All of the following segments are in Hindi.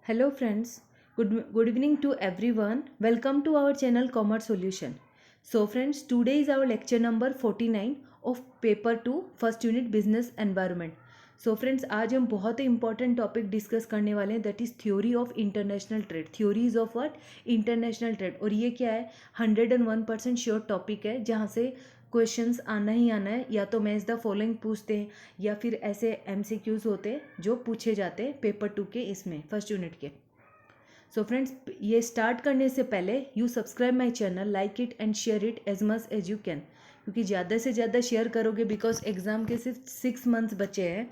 Hello friends, good evening to everyone. Welcome to our channel Commerce Solution. So friends, today is our lecture number 49 of paper 2 first unit business environment. So friends, आज हम बहुत ही इंपॉर्टेंट टॉपिक डिस्कस करने वाले हैं, that is theory of international trade. Theories of what? International trade. और ये क्या है? 101% श्योर टॉपिक है जहाँ से क्वेश्चंस आना ही आना है. या तो मैच द फॉलोइंग पूछते हैं या फिर ऐसे MCQs होते हैं जो पूछे जाते हैं पेपर 2 के इसमें फर्स्ट यूनिट के. सो फ्रेंड्स, ये स्टार्ट करने से पहले you subscribe my channel, like it and share it as much as you can, क्योंकि ज़्यादा से ज़्यादा शेयर करोगे बिकॉज एग्ज़ाम के सिर्फ 6 मंथ्स बचे हैं.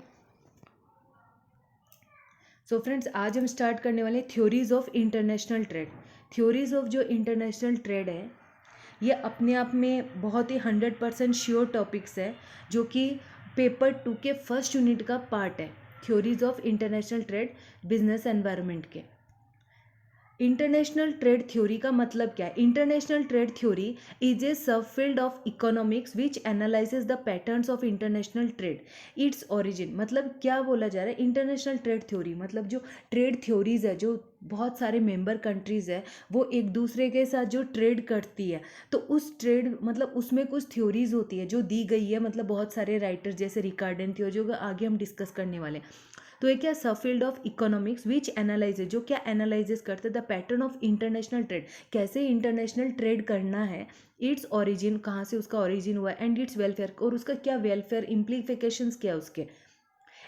सो फ्रेंड्स, आज हम स्टार्ट करने वाले theories of international trade. Theories of जो इंटरनेशनल ट्रेड है ये अपने आप में बहुत ही 100% श्योर टॉपिक्स है जो कि पेपर 2 के फर्स्ट यूनिट का पार्ट है. Theories of international trade business environment के. इंटरनेशनल ट्रेड थ्योरी का मतलब क्या है? International trade theory is a sub field of economics which analyses the patterns of international trade. Its origin मतलब क्या बोला जा रहा है? इंटरनेशनल ट्रेड थ्योरी मतलब जो ट्रेड थ्योरीज है, जो बहुत सारे मेंबर कंट्रीज़ है वो एक दूसरे के साथ जो ट्रेड करती है, तो उस ट्रेड मतलब उसमें कुछ थ्योरीज होती है जो दी गई है, मतलब बहुत सारे राइटर्स जैसे रिकार्डन थ्योरी जो आगे हम डिस्कस करने वाले हैं. तो एक क्या सब field of economics which analyses, जो क्या एनालाइजेस करते the pattern of international trade, कैसे इंटरनेशनल ट्रेड करना है, इट्स ओरिजिन कहाँ से उसका ओरिजिन हुआ, एंड इट्स वेलफेयर और उसका क्या वेलफेयर इम्प्लीफिकेशंस क्या उसके.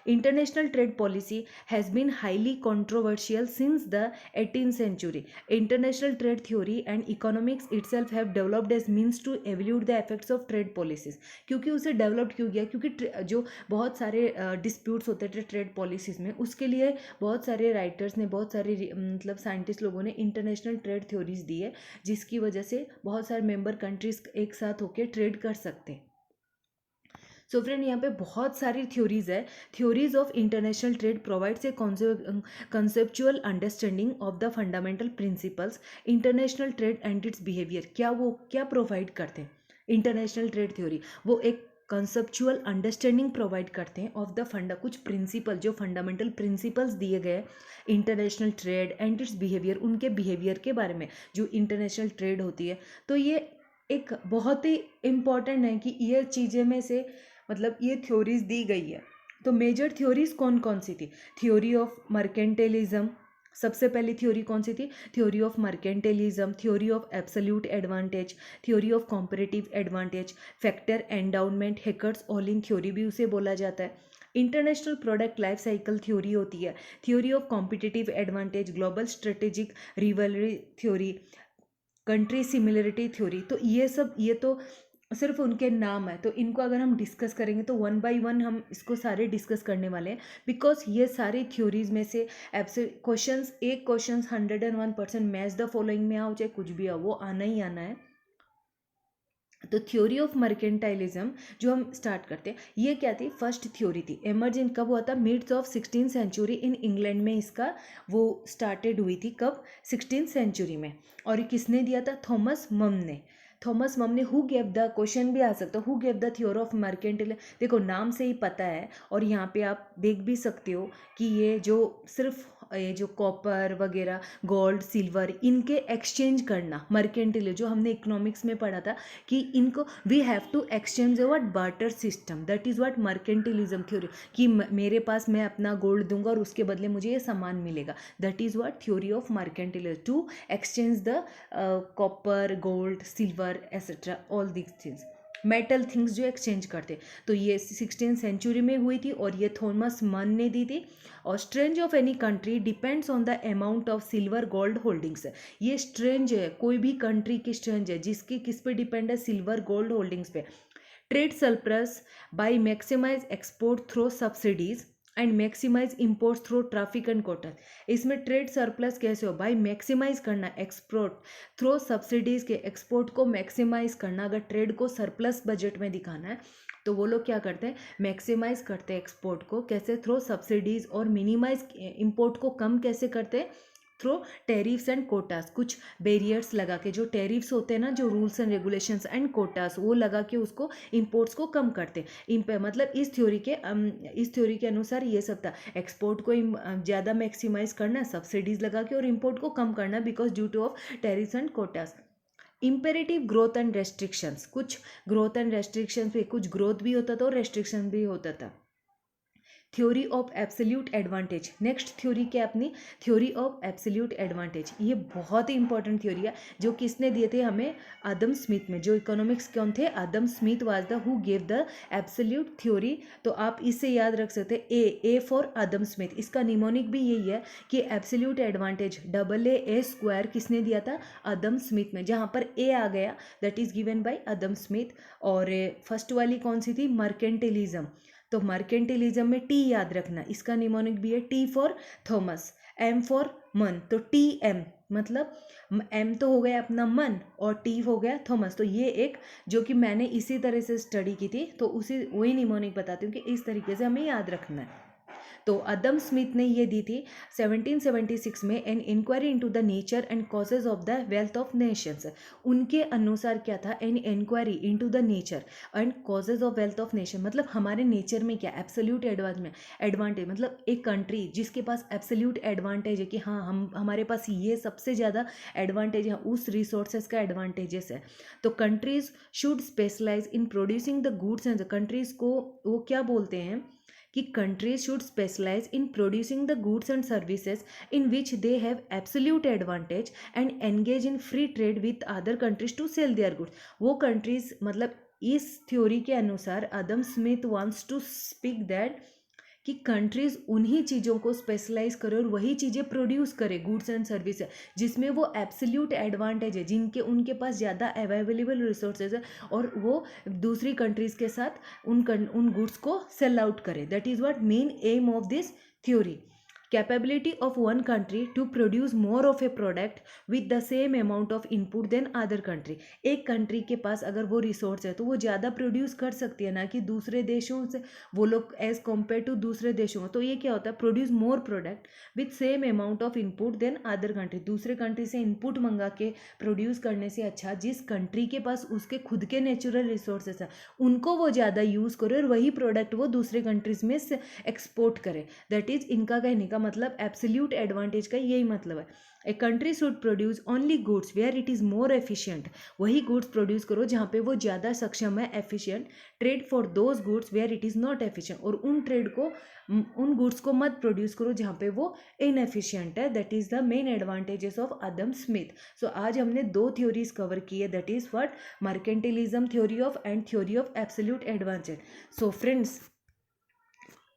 International trade policy has been highly controversial since the 18th century. International trade theory and economics itself have developed as means to evaluate the effects of trade policies. क्योंकि उसे डेवलप्ड क्यों किया? क्योंकि जो बहुत सारे डिस्प्यूट्स होते थे ट्रेड पॉलिसीज में, उसके लिए बहुत सारे राइटर्स ने, बहुत सारे मतलब साइंटिस्ट लोगों ने इंटरनेशनल ट्रेड थ्योरीज दी है, जिसकी वजह से बहुत सारे मेंबर कंट्रीज एक साथ होकर ट्रेड कर सकते हैं. सो फ्रेंड, यहाँ पे बहुत सारी थ्योरीज है. Theories of international trade provides a conceptual understanding of the fundamental principles international trade and it's behaviour. क्या प्रोवाइड करते हैं इंटरनेशनल ट्रेड थ्योरी? वो एक कंसेप्चुअल अंडरस्टैंडिंग प्रोवाइड करते हैं ऑफ द कुछ प्रिंसिपल, जो फंडामेंटल प्रिंसिपल्स दिए गए international trade and it's behaviour, उनके बिहेवियर के बारे में जो इंटरनेशनल ट्रेड होती है. तो ये एक बहुत ही इम्पॉर्टेंट है कि ये चीज़ें में से मतलब ये थ्योरीज दी गई है. तो मेजर थ्योरीज कौन कौन सी थी? थ्योरी ऑफ मर्केंटलिज्म, सबसे पहली थ्योरी कौन सी थी? Theory of mercantilism, theory of absolute advantage, theory of comparative advantage, factor endowment, हेकर्स ऑलिन थ्योरी भी उसे बोला जाता है. International product life cycle theory होती है. Theory of competitive advantage, global strategic rivalry theory, country similarity theory. तो ये तो सिर्फ उनके नाम है. तो इनको अगर हम डिस्कस करेंगे तो 1 बाय 1 हम इसको सारे डिस्कस करने वाले हैं, बिकॉज ये सारी थ्योरीज में से क्वेश्चंस 101% मैच द फॉलोइंग में आओ चाहे कुछ भी आओ, वो आना ही आना है. तो थ्योरी ऑफ मर्केंटाइलिज्म जो हम स्टार्ट करते हैं, ये क्या थी? फर्स्ट थ्योरी थी. एमर्जेंट कब हुआ था? Mids of 16th century in England में इसका वो स्टार्टेड हुई थी. कब? 16th सेंचुरी में. और ये किसने दिया था? थॉमस मम ने. थॉमस मम ने. हु गेव द, क्वेश्चन भी आ सकता है, who gave the theory of mercantile. देखो नाम से ही पता है, और यहाँ पे आप देख भी सकते हो कि ये जो सिर्फ ये जो कॉपर वगैरह, गोल्ड, सिल्वर, इनके एक्सचेंज करना, मर्केंटाइल जो हमने इकोनॉमिक्स में पढ़ा था कि इनको we have to exchange what? Barter system. That is what mercantilism theory, कि मेरे पास मैं अपना गोल्ड दूंगा और उसके बदले मुझे ये सामान मिलेगा. That is what? Theory of mercantilism, to exchange the copper, gold, silver etcetera, all these things, metal things जो एक्सचेंज करते. तो ये 16th सेंचुरी में हुई थी और ये थॉमस मन ने दी थी. और strange of any country depends on the amount of silver gold holdings. ये स्ट्रेंज है, कोई भी कंट्री की स्ट्रेंज है, जिसकी किस पे डिपेंड है? सिल्वर गोल्ड होल्डिंग्स पे. Trade surplus by maximize export through subsidies and maximize imports through traffic and quota. इसमें ट्रेड सरप्लस कैसे हो? बाय मैक्सिमाइज करना एक्सपोर्ट थ्रू सब्सिडीज के, एक्सपोर्ट को मैक्सिमाइज करना. अगर ट्रेड को सरप्लस बजट में दिखाना है तो वो लोग क्या करते हैं? मैक्सिमाइज करते हैं एक्सपोर्ट को. कैसे? Through subsidies. और मिनिमाइज इंपोर्ट को कम कैसे करते हैं? थ्रू टेरिफ्स एंड कोटास, कुछ बैरियर्स लगा के, जो टेरिफ्स होते हैं ना, जो rules and regulations and quotas, वो लगा के उसको इम्पोर्ट्स को कम करते। मतलब इस थ्योरी के अनुसार ये सब था, एक्सपोर्ट को ज़्यादा मैक्सिमाइज करना, सब्सिडीज लगा के, और इम्पोर्ट को कम करना because due two of tariffs and quotas. Imperative growth and restrictions, कुछ ग्रोथ एंड रेस्ट्रिक्शंस भी, कुछ ग्रोथ भी होता था और रेस्ट्रिक्शन भी होता था। Theory of absolute advantage, next theory क्या अपनी, थ्योरी ऑफ एब्सोल्यूट एडवांटेज। ये बहुत ही इंपॉर्टेंट थ्योरी है, जो किसने दिए थे हमें, आदम स्मिथ में। जो इकोनॉमिक्स कौन थे, Adam Smith was the who gave the absolute theory. तो आप इससे याद रख सकते हैं ए फॉर आदम स्मिथ। इसका निमोनिक भी यही है कि एब्सोल्यूट एडवांटेज AA² किसने दिया था, आदम स्मिथ में। जहाँ पर ए आ गया that is given by Adam Smith. और फर्स्ट वाली कौन सी थी, मर्केंटिलिज्म। तो मर्केंटिलिज्म में टी याद रखना, इसका निमोनिक भी है T for Thomas, M for Mun. तो TM मतलब एम तो हो गया अपना मन और टी हो गया थॉमस। तो ये एक जो कि मैंने इसी तरह से स्टडी की थी, तो उसी वही निमोनिक बताती हूँ कि इस तरीके से हमें याद रखना है। तो आदम स्मिथ ने ये दी थी 1776 में, an inquiry into the nature and causes of the wealth of nations. उनके अनुसार क्या था, an inquiry into the nature and causes of wealth of nation, मतलब हमारे नेचर में क्या एब्सोल्यूट एडवांटेज, मतलब एक कंट्री जिसके पास एब्सोल्यूट एडवांटेज है कि हाँ हमारे पास ये सबसे ज़्यादा एडवांटेज है, उस रिसोर्सेज का एडवांटेजेस है। तो countries should specialize in producing the goods and countries को वो क्या बोलते हैं कि countries should specialize in producing the goods and services in which they have absolute advantage and engage in free trade with other countries to sell their goods। वो countries, मतलब इस थ्योरी के अनुसार Adam Smith wants to speak that कि कंट्रीज उन्हीं चीज़ों को स्पेशलाइज करे और वही चीज़ें प्रोड्यूस करे, गुड्स एंड सर्विस, जिसमें वो एब्सोल्यूट एडवांटेज है, जिनके उनके पास ज़्यादा अवेलेबल रिसोर्सेज है, और वो दूसरी कंट्रीज़ के साथ उन गुड्स को सेल आउट करे। That is what main aim of this theory. Capability of one country to produce more of a product with the same amount of input than other country. एक कंट्री के पास अगर वो रिसोर्स है तो वो ज़्यादा प्रोड्यूस कर सकती है, ना कि दूसरे देशों से वो लोग एज कम्पेयर टू दूसरे देशों। तो ये क्या होता है, produce more product with same amount of input than other country. दूसरे कंट्री से इनपुट मंगा के प्रोड्यूस करने से अच्छा जिस कंट्री के पास उसके खुद के नेचुरल रिसोर्सेस हैं उनको वो ज़्यादा यूज़ करे और वही प्रोडक्ट वो दूसरे कंट्रीज में से एक्सपोर्ट करे। दैट इज़ इनका कहने का मतलब, एब्सोल्यूट एडवांटेज का यही मतलब है। A country should produce only goods where it is more efficient. वही गुड्स प्रोड्यूस करो जहाँ पे वो ज़्यादा सक्षम है, efficient. Trade for those goods where it is not efficient, और उन गुड्स को मत प्रोड्यूस करो जहाँ पे वो इनएफिशिएंट है। That is the main advantages of Adam Smith. So आज हमने 2 थ्योरीज कवर की है, that is what, mercantilism theory of and theory of absolute advantage. So friends,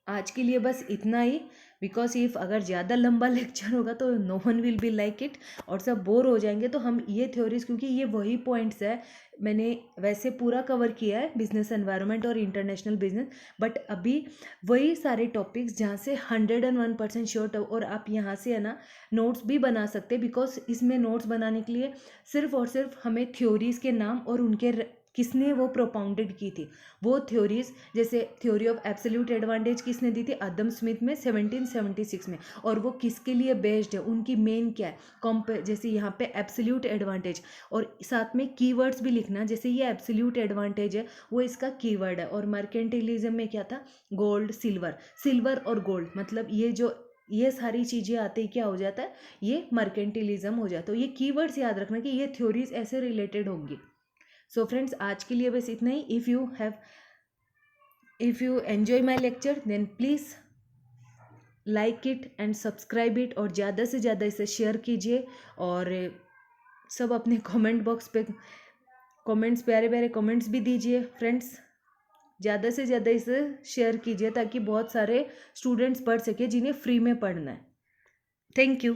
आज के लिए बस इतना ही, बिकॉज इफ़ अगर ज़्यादा लंबा लेक्चर होगा तो no one will be like it, और सब बोर हो जाएंगे। तो हम ये थ्योरीज, क्योंकि ये वही पॉइंट्स है, मैंने वैसे पूरा कवर किया है बिजनेस एनवायरनमेंट और इंटरनेशनल बिजनेस, बट अभी वही सारे टॉपिक्स जहाँ से 101% श्योर, और आप यहाँ से है ना नोट्स भी बना सकते, बिकॉज इसमें नोट्स बनाने के लिए सिर्फ और सिर्फ हमें थ्योरीज के नाम और उनके किसने वो प्रोपाउंडेड की थी वो थ्योरीज, जैसे थ्योरी ऑफ एब्सोल्यूट एडवांटेज किसने दी थी, आदम स्मिथ में 1776 में, और वो किसके लिए बेस्ड है, उनकी मेन क्या है, जैसे यहाँ पे एब्सोल्यूट एडवांटेज, और साथ में कीवर्ड्स भी लिखना, जैसे ये एब्सोल्यूट एडवांटेज है वो इसका कीवर्ड है। और मर्केंटिलिज्म में क्या था, गोल्ड सिल्वर और गोल्ड, मतलब ये सारी चीज़ें आते ही क्या हो जाता है, ये मर्केंटिलिज्म हो जाता है। तो ये कीवर्ड्स याद रखना कि ये थ्योरीज ऐसे रिलेटेड होंगी। सो फ्रेंड्स, आज के लिए बस इतना ही। If you enjoy my lecture then please like it and subscribe it, और ज़्यादा से ज़्यादा इसे शेयर कीजिए, और सब अपने कमेंट बॉक्स पे कमेंट्स, प्यारे प्यारे कमेंट्स भी दीजिए फ्रेंड्स। ज़्यादा से ज़्यादा इसे शेयर कीजिए ताकि बहुत सारे स्टूडेंट्स पढ़ सके जिन्हें फ्री में पढ़ना है। Thank you.